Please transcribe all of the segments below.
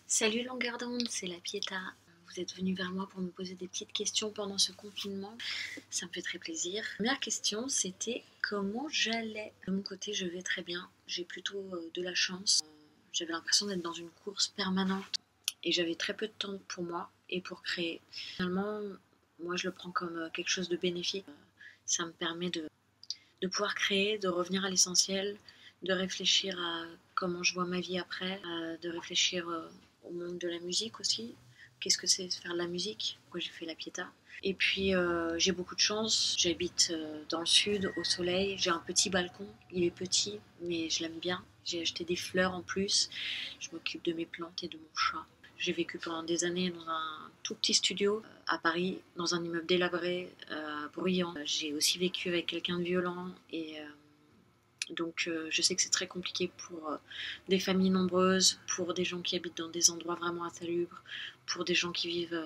Salut longueur d'onde, c'est la Pietà. Vous êtes venu vers moi pour me poser des petites questions pendant ce confinement. Ça me fait très plaisir. La première question, c'était comment j'allais. De mon côté, je vais très bien. J'ai plutôt de la chance. J'avais l'impression d'être dans une course permanente et j'avais très peu de temps pour moi et pour créer. Finalement, moi, je le prends comme quelque chose de bénéfique. Ça me permet de pouvoir créer, de revenir à l'essentiel, de réfléchir à comment je vois ma vie après, de réfléchir au monde de la musique aussi. Qu'est-ce que c'est faire de la musique? Pourquoi j'ai fait la Pietà? Et puis j'ai beaucoup de chance, j'habite dans le sud, au soleil, j'ai un petit balcon, il est petit mais je l'aime bien. J'ai acheté des fleurs en plus, je m'occupe de mes plantes et de mon chat. J'ai vécu pendant des années dans un tout petit studio à Paris, dans un immeuble délabré, bruyant. J'ai aussi vécu avec quelqu'un de violent et donc je sais que c'est très compliqué pour des familles nombreuses, pour des gens qui habitent dans des endroits vraiment insalubres, pour des gens qui vivent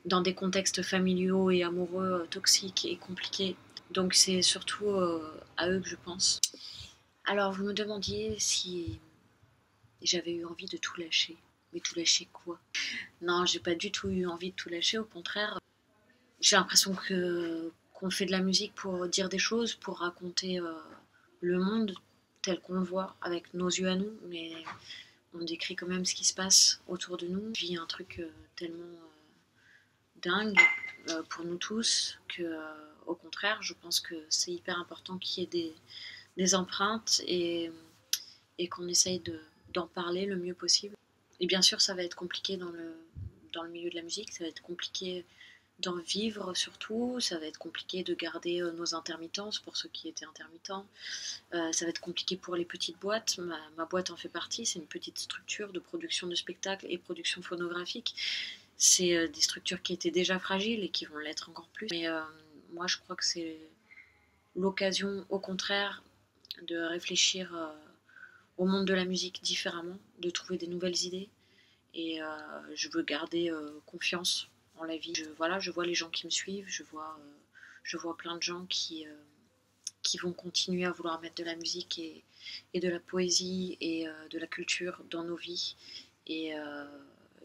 dans des contextes familiaux et amoureux toxiques et compliqués. Donc c'est surtout à eux que je pense. Alors vous me demandiez si j'avais eu envie de tout lâcher. Mais tout lâcher quoi? Non, j'ai pas du tout eu envie de tout lâcher, au contraire. J'ai l'impression qu'on fait de la musique pour dire des choses, pour raconter le monde tel qu'on le voit avec nos yeux à nous, mais on décrit quand même ce qui se passe autour de nous. On vit un truc tellement dingue pour nous tous que, au contraire, je pense que c'est hyper important qu'il y ait des empreintes et qu'on essaye d'en parler le mieux possible. Et bien sûr, ça va être compliqué dans le milieu de la musique, ça va être compliqué d'en vivre surtout, ça va être compliqué de garder nos intermittences pour ceux qui étaient intermittents, ça va être compliqué pour les petites boîtes, ma boîte en fait partie, c'est une petite structure de production de spectacles et production phonographique, c'est des structures qui étaient déjà fragiles et qui vont l'être encore plus, mais moi je crois que c'est l'occasion au contraire de réfléchir au monde de la musique différemment, de trouver des nouvelles idées et je veux garder confiance en la vie. Je vois les gens qui me suivent, je vois plein de gens qui vont continuer à vouloir mettre de la musique et de la poésie et de la culture dans nos vies et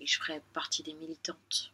je ferai partie des militantes